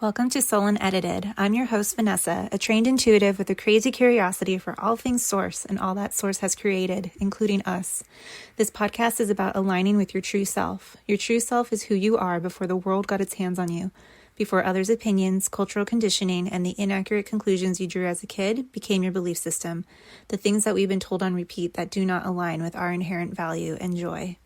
Welcome to Soul Unedited. I'm your host, Vanessa, a trained intuitive with a crazy curiosity for all things Source and all that Source has created, including us. This podcast is about aligning with your true self. Your true self is who you are before the world got its hands on you, before others' opinions, cultural conditioning, and the inaccurate conclusions you drew as a kid became your belief system, the things that we've been told on repeat that do not align with our inherent value and joy.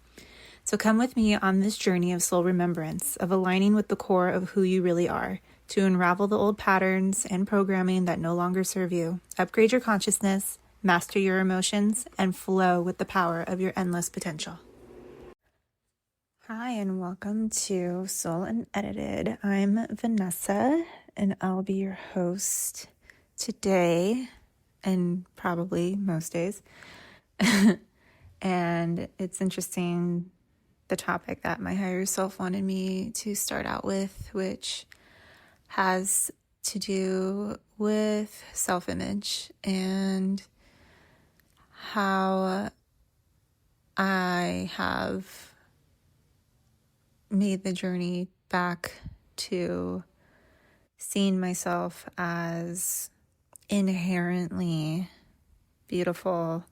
So come with me on this journey of soul remembrance, of aligning with the core of who you really are, to unravel the old patterns and programming that no longer serve you, upgrade your consciousness, master your emotions, and flow with the power of your endless potential. Hi, and welcome to Soul Unedited. I'm Vanessa, and I'll be your host today, and probably most days. And it's interesting, the topic that my higher self wanted me to start out with, which has to do with self-image and how I have made the journey back to seeing myself as inherently beautiful,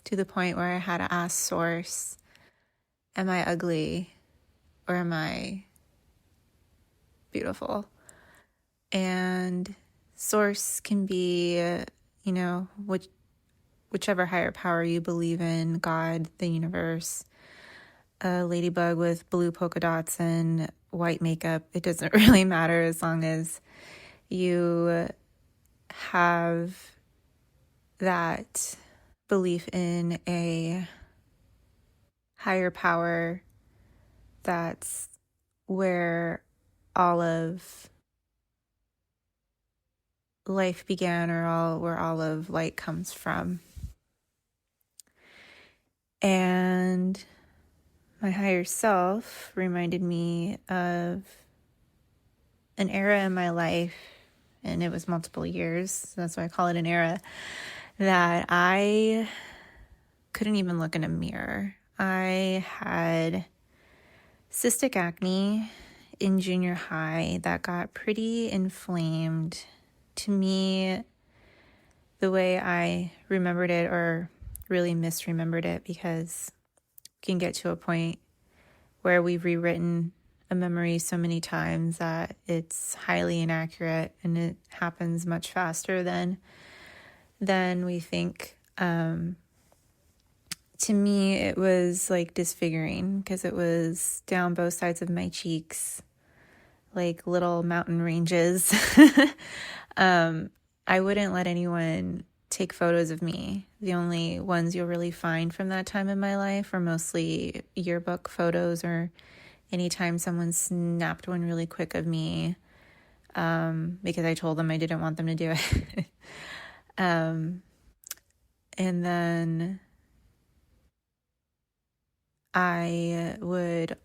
to the point where I had to ask Source, am I ugly or am I beautiful? And Source can be, whichever higher power you believe in, God, the universe, a ladybug with blue polka dots and white makeup. It doesn't really matter as long as you have that belief in a higher power. That's where all of life began, or where all of light comes from. And my higher self reminded me of an era in my life, and it was multiple years, so that's why I call it an era, that I couldn't even look in a mirror. I had cystic acne in junior high that got pretty inflamed. To me, the way I remembered it, or really misremembered it, because you can get to a point where we've rewritten a memory so many times that it's highly inaccurate, and it happens much faster than we think. To me, it was like disfiguring because it was down both sides of my cheeks, like little mountain ranges. I wouldn't let anyone take photos of me. The only ones you'll really find from that time in my life are mostly yearbook photos, or anytime someone snapped one really quick of me, because I told them I didn't want them to do it. And then I would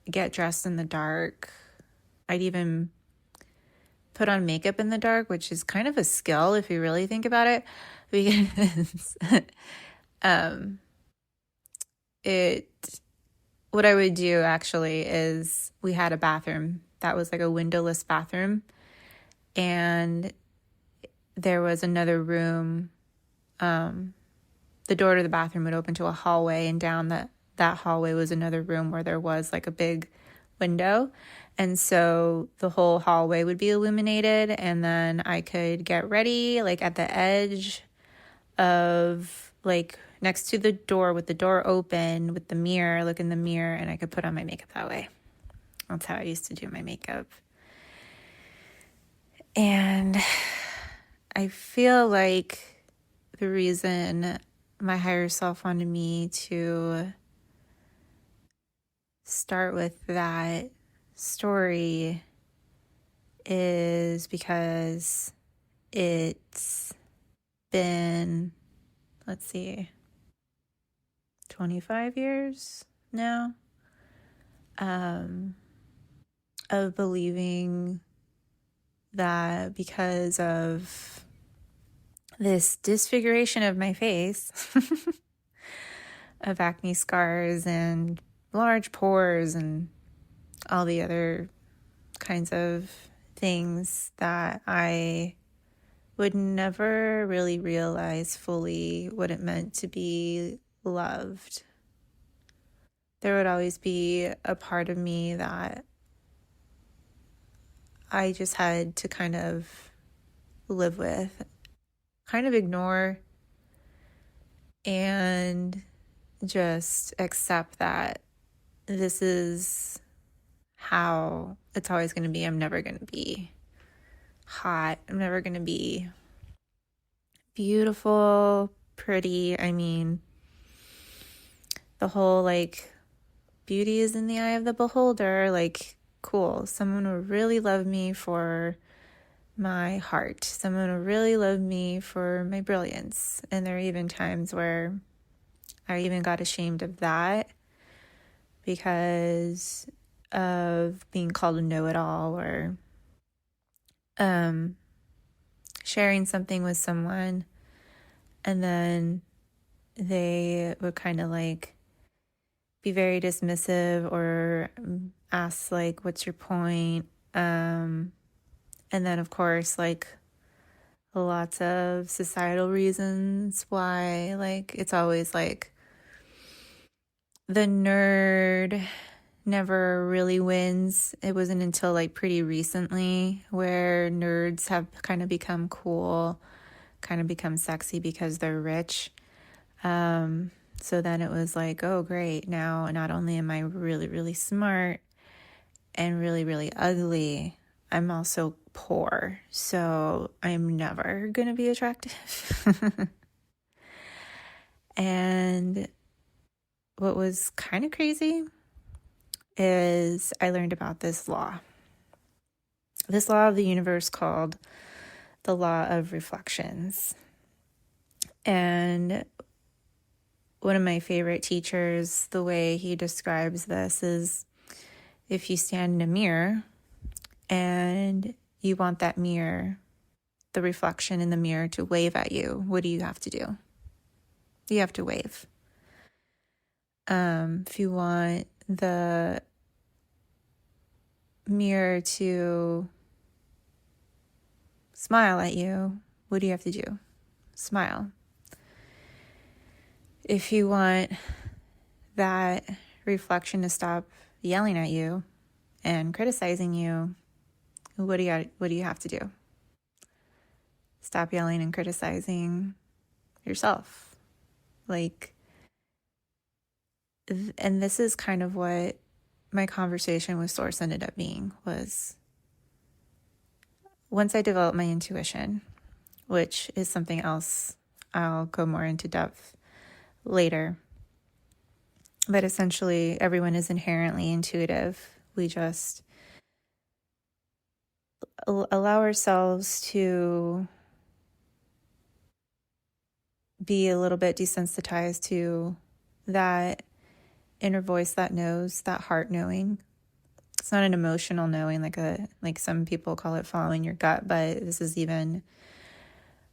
get dressed in the dark. I'd even put on makeup in the dark, which is kind of a skill if you really think about it, because what I would do actually is, we had a bathroom that was like a windowless bathroom, and there was another room. The door to the bathroom would open to a hallway, and down that hallway was another room where there was like a big window. And so the whole hallway would be illuminated, and then I could get ready like at the edge of, like, next to the door, with the door open, with the mirror, look in the mirror, and I could put on my makeup that way. That's how I used to do my makeup. And I feel like the reason my higher self wanted me to start with that story is because it's been, 25 years now, of believing that because of this disfiguration of my face, of acne scars and large pores and all the other kinds of things that I would never really realize fully what it meant to be loved. There would always be a part of me that I just had to kind of live with, kind of ignore, and just accept that this is how it's always going to be. I'm never going to be hot. I'm never going to be beautiful, pretty. I mean, the whole like beauty is in the eye of the beholder. Like, cool. Someone will really love me for my heart. Someone will really love me for my brilliance. And there are even times where I even got ashamed of that because of being called a know-it-all or sharing something with someone, and then they would kind of like be very dismissive or ask like, what's your point? And then of course, like lots of societal reasons why, like it's always like the nerd never really wins. It wasn't until like pretty recently where nerds have kind of become cool, kind of become sexy because they're rich. So then it was like, oh great, now not only am I really, really smart and really, really ugly, I'm also poor. So I'm never going to be attractive. And what was kind of crazy is I learned about this law of the universe called the law of reflections. And one of my favorite teachers, the way he describes this is if you stand in a mirror and you want that mirror, the reflection in the mirror to wave at you, what do you have to do? You have to wave. If you want the mirror to smile at you, what do you have to do? Smile. If you want that reflection to stop yelling at you and criticizing you, what do you have to do? Stop yelling and criticizing yourself. Like, and this is kind of what my conversation with Source ended up being, was once I developed my intuition, which is something else I'll go more into depth later. But essentially, everyone is inherently intuitive. We just allow ourselves to be a little bit desensitized to that inner voice that knows, that heart knowing. It's not an emotional knowing like some people call it following your gut, but this is even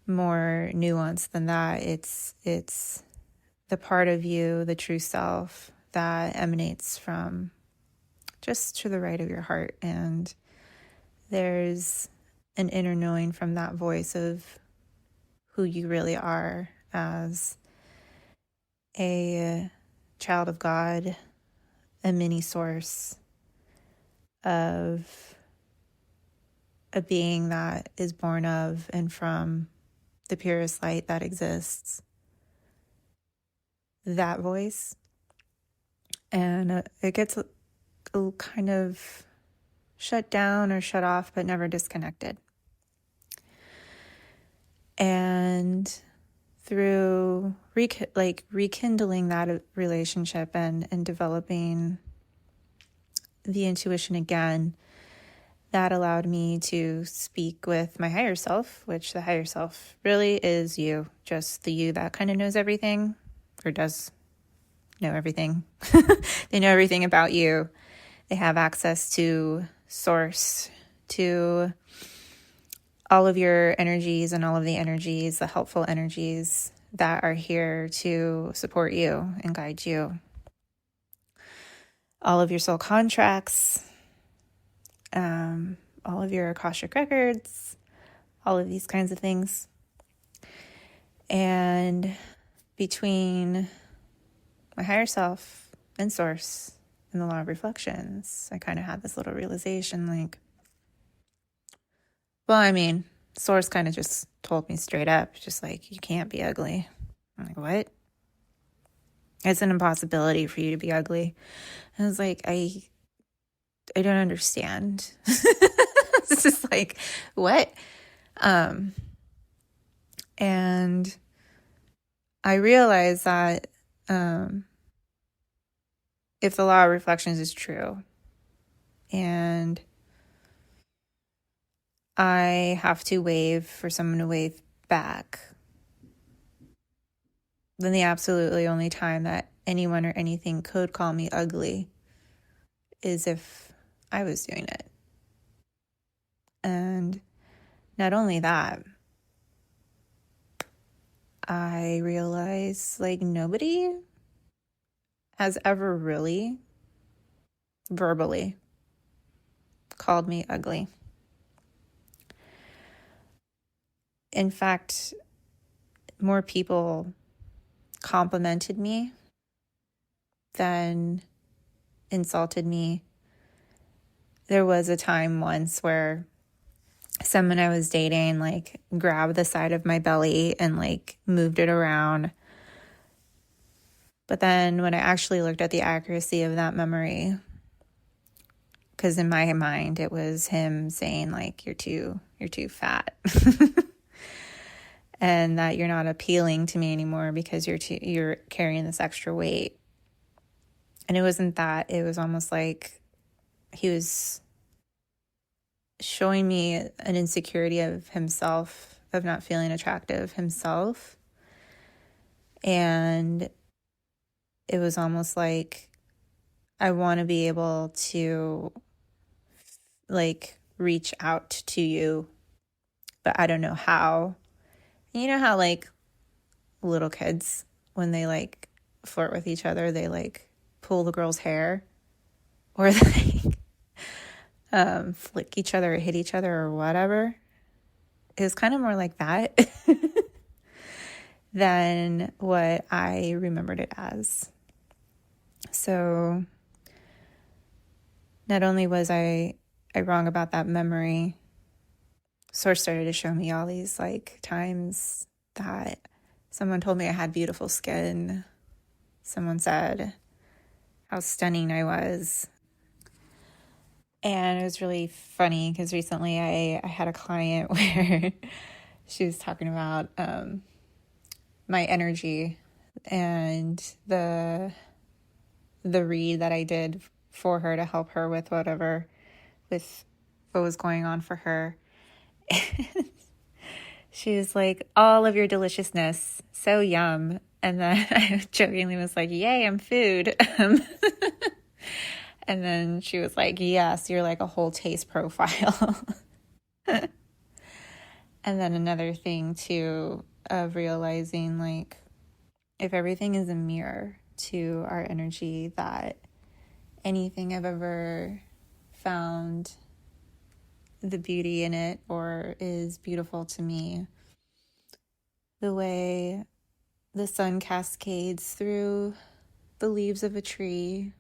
more nuanced than that. It's the part of you, the true self, that emanates from just to the right of your heart. And there's an inner knowing from that voice of who you really are as a child of God, a mini source of a being that is born of and from the purest light that exists. That voice. And it gets a kind of shut down or shut off, but never disconnected. And through rekindling that relationship and developing the intuition again, that allowed me to speak with my higher self, which the higher self really is you, just the you that kind of knows everything, or does know everything. They know everything about you. They have access to source, to all of your energies and all of the energies, the helpful energies that are here to support you and guide you. All of your soul contracts, all of your Akashic records, all of these kinds of things. And between my higher self and source and the law of reflections, I kind of had this little realization, like, well, I mean, source kind of just told me straight up, just like, you can't be ugly. I'm like, what? It's an impossibility for you to be ugly. And I was like, I don't understand. It's just like, what? And I realized that if the law of reflections is true, and I have to wave for someone to wave back, then the absolutely only time that anyone or anything could call me ugly is if I was doing it. And not only that, I realized, like, nobody has ever really verbally called me ugly. In fact, more people complimented me than insulted me. There was a time once where someone I was dating, like, grabbed the side of my belly and, like, moved it around. But then when I actually looked at the accuracy of that memory, because in my mind it was him saying, like, you're too fat. And that you're not appealing to me anymore because you're carrying this extra weight. And it wasn't that. It was almost like he was showing me an insecurity of himself, of not feeling attractive himself. And it was almost like, I want to be able to, like, reach out to you, but I don't know how. You know how, like, little kids, when they, like, flirt with each other, they, like, pull the girl's hair, or they flick each other or hit each other or whatever. It was kind of more like that than what I remembered it as. So not only was I wrong about that memory, Source started to show me all these, like, times that someone told me I had beautiful skin. Someone said how stunning I was. And it was really funny because recently I had a client where she was talking about my energy and the read that I did for her to help her with what was going on for her. She was like, all of your deliciousness, so yum. And then I jokingly was like, yay, I'm food. And then she was like, yes, you're like a whole taste profile. And then another thing too, of realizing, like, if everything is a mirror to our energy, that anything I've ever found the beauty in it or is beautiful to me, the way the sun cascades through the leaves of a tree,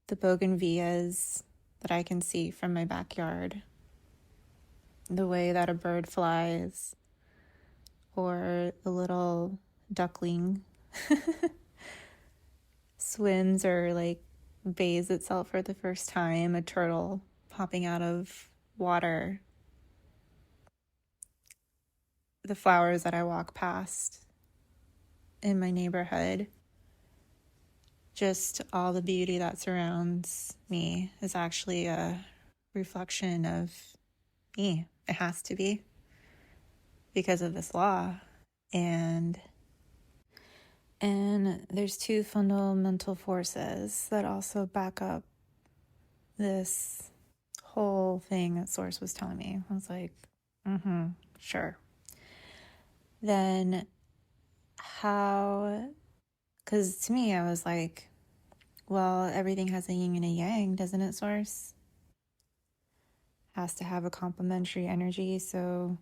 the bougainvilleas that I can see from my backyard, the way that a bird flies, or the little duckling swims or, like, bathes itself for the first time, a turtle popping out of water, the flowers that I walk past in my neighborhood, just all the beauty that surrounds me is actually a reflection of me. It has to be, because of this law. And there's two fundamental forces that also back up this whole thing that Source was telling me. I was like, sure. Then how, because to me, I was like, well, everything has a yin and a yang, doesn't it, Source? has to have a complementary energy. So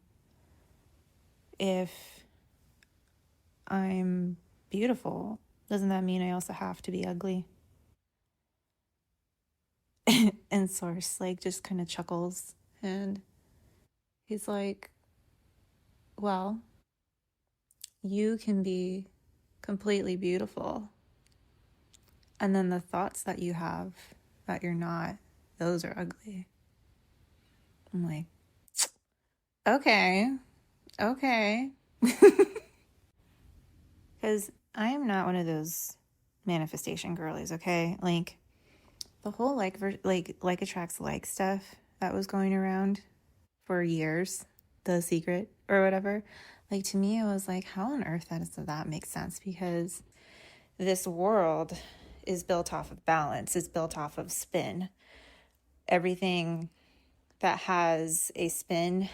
if I'm beautiful, doesn't that mean I also have to be ugly? And Source like just kind of chuckles and he's like, well, you can be completely beautiful. And then the thoughts that you have that you're not, those are ugly. I'm like, okay, okay. Because I am not one of those manifestation girlies, okay? Like the whole like attracts like stuff that was going around for years, The Secret or whatever. Like to me, it was like, how on earth does that make sense? Because this world is built off of balance. It's built off of spin. Everything that has a spin,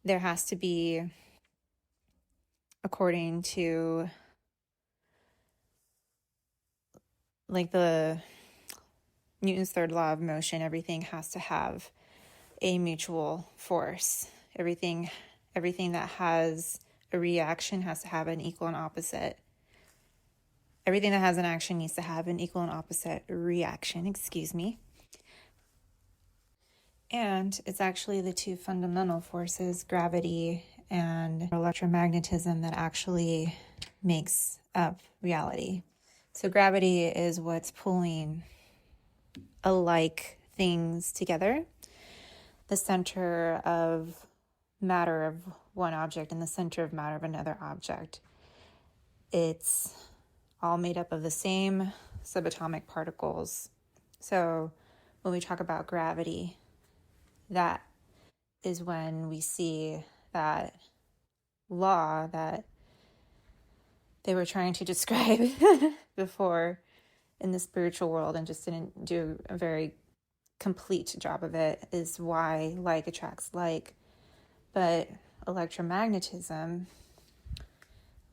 there has to be, according to like the Newton's third law of motion, everything has to have a mutual force. Everything that has a reaction has to have an equal and opposite. Everything that has an action needs to have an equal and opposite reaction, excuse me. And it's actually the two fundamental forces, gravity and electromagnetism, that actually makes up reality. So gravity is what's pulling alike things together. The center of matter of one object and the center of matter of another object. It's all made up of the same subatomic particles. So when we talk about gravity, that is when we see that law that they were trying to describe before in the spiritual world and just didn't do a very complete job of it, is why like attracts like. But electromagnetism,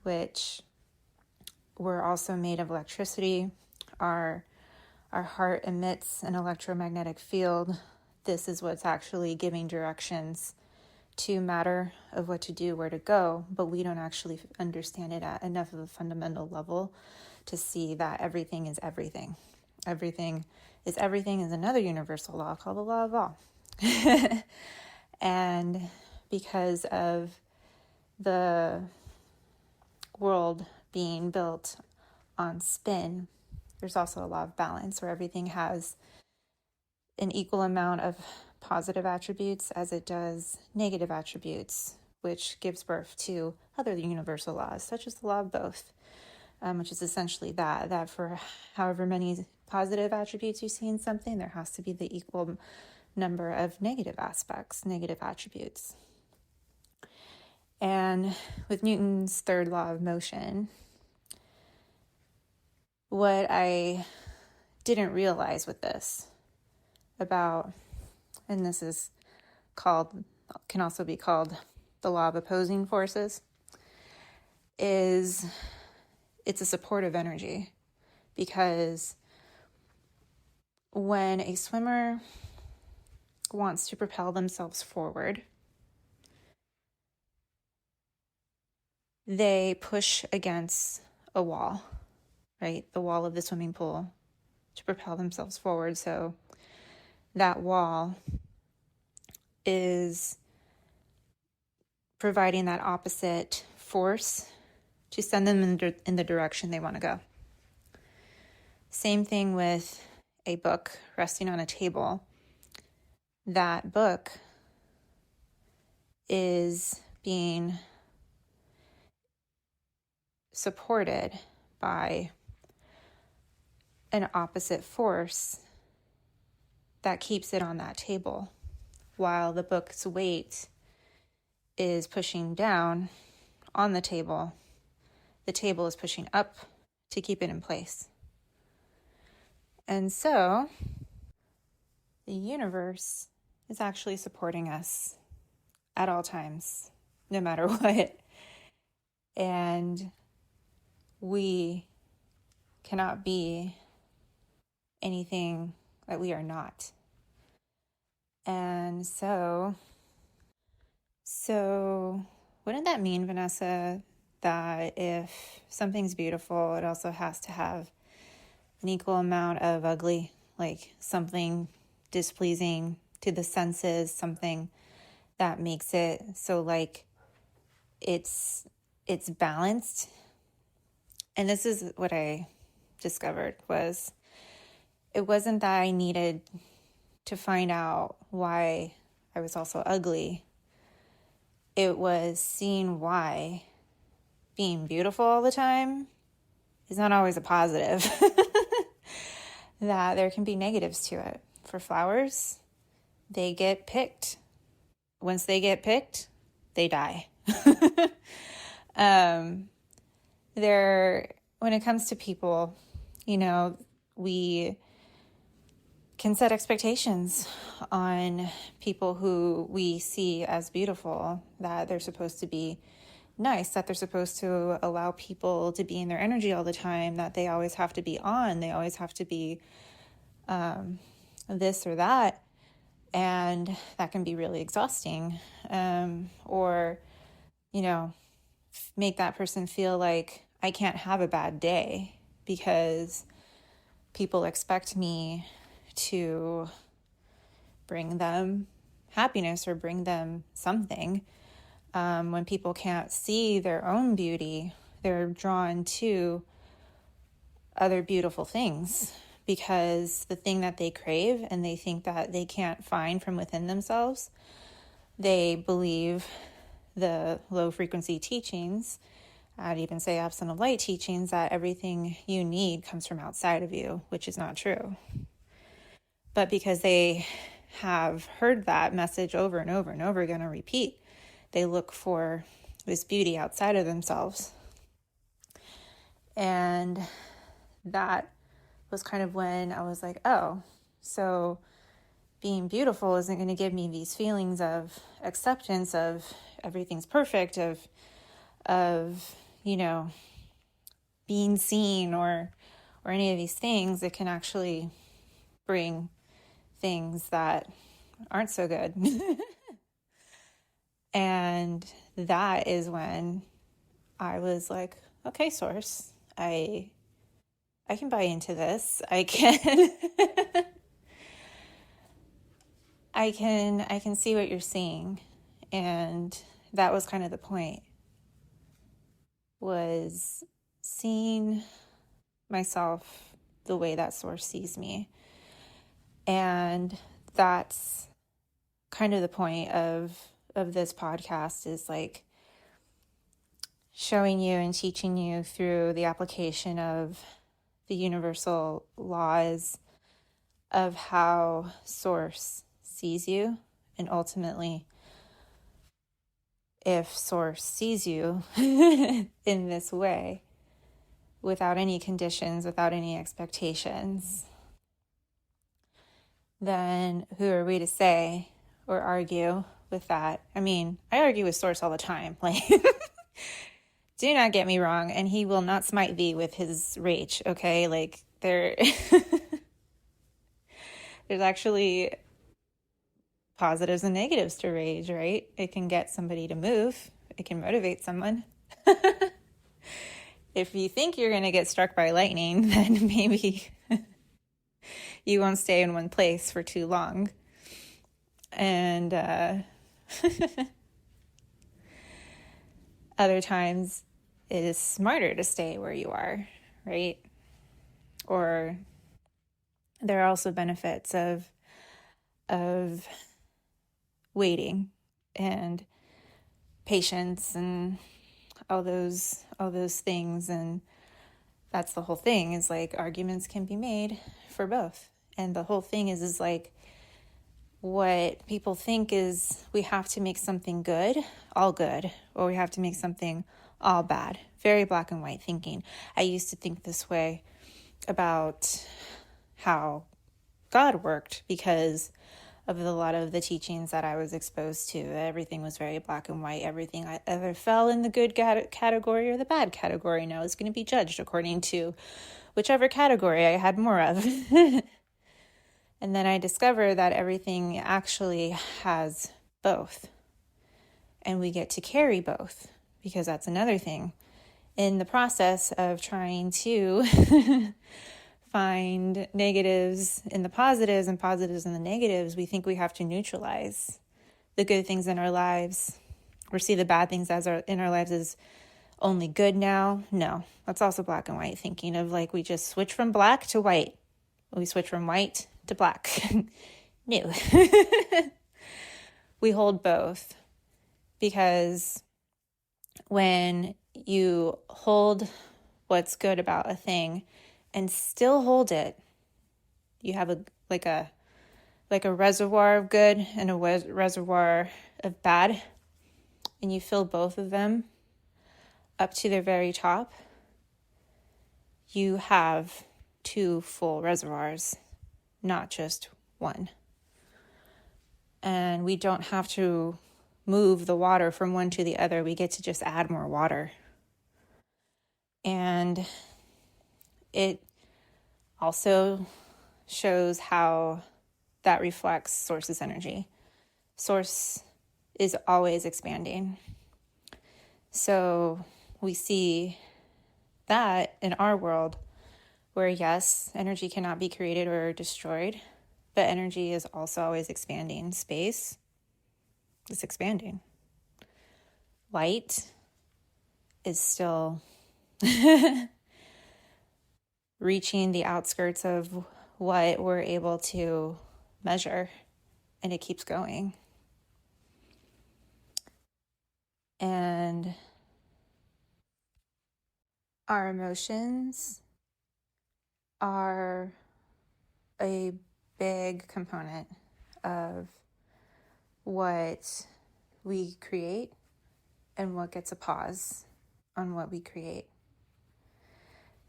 which we're also made of electricity, our heart emits an electromagnetic field. This is what's actually giving directions to matter of what to do, where to go, but we don't actually understand it at enough of a fundamental level to see that everything is everything. Everything is everything is another universal law called the law of all. And because of the world being built on spin, there's also a law of balance where everything has an equal amount of positive attributes as it does negative attributes, which gives birth to other universal laws, such as the law of both, which is essentially that for however many positive attributes you see in something, there has to be the equal number of negative aspects, negative attributes. And with Newton's third law of motion, what I didn't realize with this about, and this is can also be called the law of opposing forces, is it's a supportive energy. Because when a swimmer wants to propel themselves forward, they push against a wall, right? The wall of the swimming pool to propel themselves forward. So that wall is providing that opposite force to send them in the direction they want to go. Same thing with a book resting on a table. That book is being supported by an opposite force that keeps it on that table, while the book's weight is pushing down on the table is pushing up to keep it in place. And so the universe is actually supporting us at all times, no matter what. And we cannot be anything that we are not. And so wouldn't that mean, Vanessa, that if something's beautiful, it also has to have an equal amount of ugly, like something displeasing to the senses, something that makes it so like it's balanced? And this is what I discovered was it wasn't that I needed to find out why I was also ugly. It was seeing why being beautiful all the time is not always a positive. That there can be negatives to it. For flowers, they get picked. Once they get picked, they die. When it comes to people, we can set expectations on people who we see as beautiful, that they're supposed to be nice, that they're supposed to allow people to be in their energy all the time, that they always have to be on, they always have to be this or that. And that can be really exhausting. Or, make that person feel like I can't have a bad day because people expect me to bring them happiness or bring them something. When people can't see their own beauty, they're drawn to other beautiful things because the thing that they crave and they think that they can't find from within themselves, they believe the low frequency teachings, I'd even say absent of light teachings, that everything you need comes from outside of you, which is not true. But because they have heard that message over and over and over again on repeat, they look for this beauty outside of themselves. And that was kind of when I was like, oh, so being beautiful isn't going to give me these feelings of acceptance, of everything's perfect, of being seen or any of these things. It can actually bring things that aren't so good. And that is when I was like, okay, Source, I can buy into this. I can I can see what you're seeing. And that was kind of the point, was seeing myself the way that Source sees me. And that's kind of the point of this podcast, is like showing you and teaching you through the application of the universal laws of how Source sees you. And ultimately, if Source sees you in this way, without any conditions, without any expectations, then who are we to say or argue with that? I mean, I argue with Source all the time. Like, do not get me wrong, and he will not smite thee with his rage, okay? Like, there's actually positives and negatives to rage, right? It can get somebody to move. It can motivate someone. If you think you're going to get struck by lightning, then maybe you won't stay in one place for too long. And other times it is smarter to stay where you are, right? Or there are also benefits of waiting and patience and all those things. And that's the whole thing, is like arguments can be made for both. And the whole thing is like, what people think is we have to make something good, all good, or we have to make something all bad. Very black and white thinking. I used to think this way about how God worked because of a lot of the teachings that I was exposed to. Everything was very black and white. Everything either fell in the good category or the bad category. Now it's going to be judged according to whichever category I had more of. And then I discover that everything actually has both. And we get to carry both, because that's another thing. In the process of trying to find negatives in the positives and positives in the negatives, we think we have to neutralize the good things in our lives, or see the bad things in our lives as only good now. No, that's also black and white thinking of like we just switch from black to white. We switch from white to black. No. We hold both, because when you hold what's good about a thing and still hold it, you have a reservoir of good and a reservoir of bad, and you fill both of them up to their very top. You have two full reservoirs, not just one. And we don't have to move the water from one to the other. We get to just add more water. And it also shows how that reflects Source's energy. Source is always expanding. So we see that in our world, where yes, energy cannot be created or destroyed, but energy is also always expanding. Space is expanding. Light is still reaching the outskirts of what we're able to measure, and it keeps going. And our emotions are a big component of what we create and what gets a pause on what we create.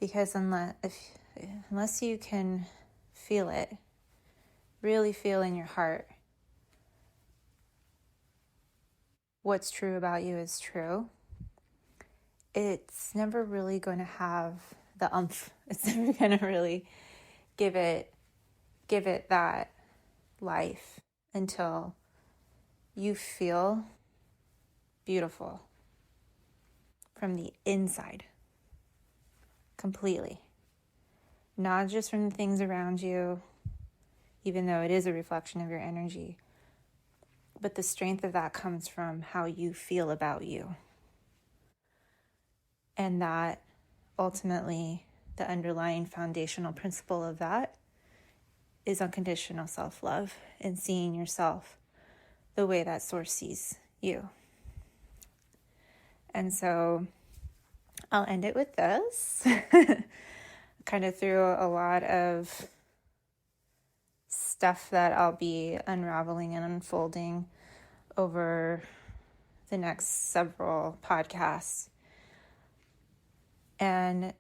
Because unless you can feel it, really feel in your heart what's true about you is true, it's never really going to have the oomph. It's never going to really give it that life until you feel beautiful from the inside, completely. Not just from the things around you, even though it is a reflection of your energy, but the strength of that comes from how you feel about you. And that ultimately, the underlying foundational principle of that is unconditional self-love, and seeing yourself the way that Source sees you. And so I'll end it with this. Kind of threw a lot of stuff that I'll be unraveling and unfolding over the next several podcasts. And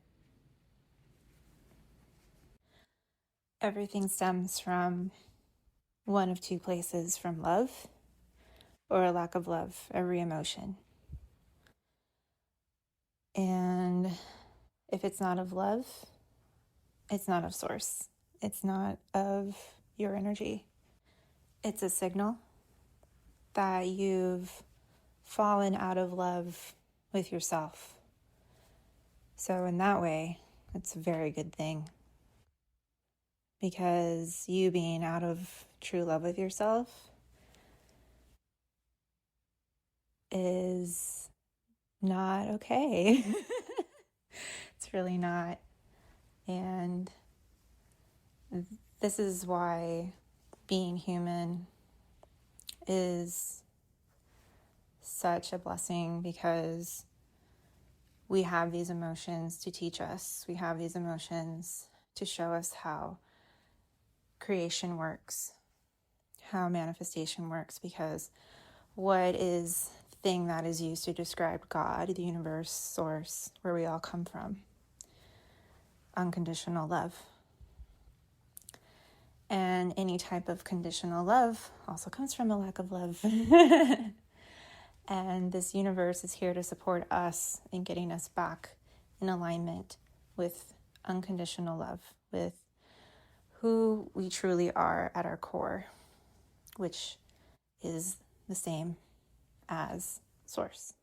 everything stems from one of two places: from love or a lack of love, every emotion. And if it's not of love, it's not of Source. It's not of your energy. It's a signal that you've fallen out of love with yourself. So in that way, it's a very good thing. Because you being out of true love with yourself is not okay. It's really not. And this is why being human is such a blessing, because we have these emotions to teach us. We have these emotions to show us how creation works, how manifestation works, because what is the thing that is used to describe God, the universe, Source, where we all come from? Unconditional love. And any type of conditional love also comes from a lack of love. And this universe is here to support us in getting us back in alignment with unconditional love, with who we truly are at our core, which is the same as Source,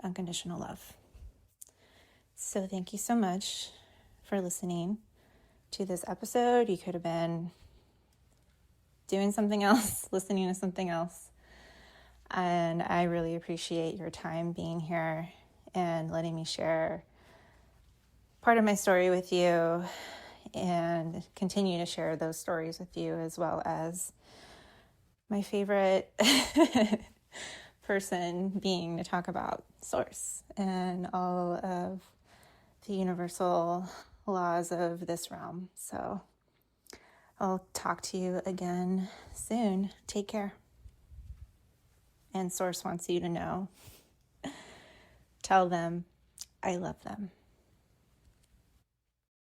unconditional love. So thank you so much for listening to this episode. You could have been doing something else, listening to something else. And I really appreciate your time being here and letting me share part of my story with you and continue to share those stories with you, as well as my favorite person being to talk about Source and all of the universal laws of this realm. So I'll talk to you again soon. Take care. And Source wants you to know. Tell them I love them.